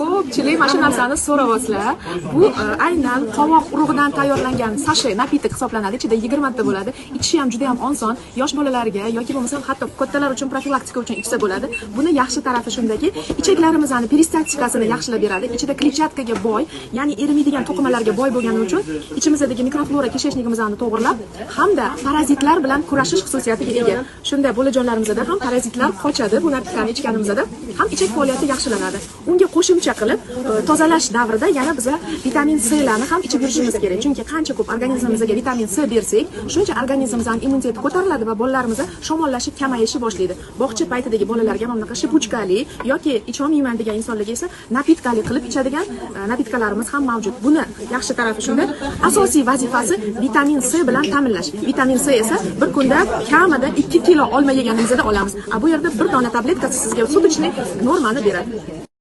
Ko'pchilik mana shu narsani so'rayapsizlar. Bu aynan qovoq urug'idan tayyorlangan sashe napitek hisoblanadi. Ichida 20 ta bo'ladi. Ichishi ham juda ham oson. Yosh bolalarga yoki bo'lmasa hatto kattalar uchun profilaktika uchun ichsa bo'ladi. Buni yaxshi tarafi shundaki, ichaklarimizni peristaltikasini yaxshilab beradi. Ichida kletchatkaga boy, ya'ni erimaydigan to'qimalarga boy bo'lgani uchun ichimizdagi mikroflora kisheshnigimizni to'g'irlab, hamda parazitlar bilan kurashish xususiyatiga ega. Shunday bolajonlarimizda ham parazitlar qochadi. Bu napitkani ichganimizda ham ichak faoliyati yaxshilanadi. Unga qo'shimcha qilib, tozalash davrida yana biz vitamin C larni ham ichib yurishimiz kerak. Chunki qancha ko'p organizmimizga vitamin C bersak, shuncha organizmimizning immuniteti ko'tariladi va bolalarimiz shamollashi kamayishni boshlaydi. Bog'cha paytidagi bolalarga mana bunaqa shipuchkali yoki icholmayman degan insonlarga esa napitkali qilib ichadigan napitkalarimiz ham mavjud. Buni yaxshi tarafi shunda, asosiy vazifasi vitamin C bilan ta'minlash. Vitamin C esa bir kunda kamida 2 kilo olma yeganimizda olamiz. Bu yerda bir dona tabletkasi sizga sutочный normani beradi.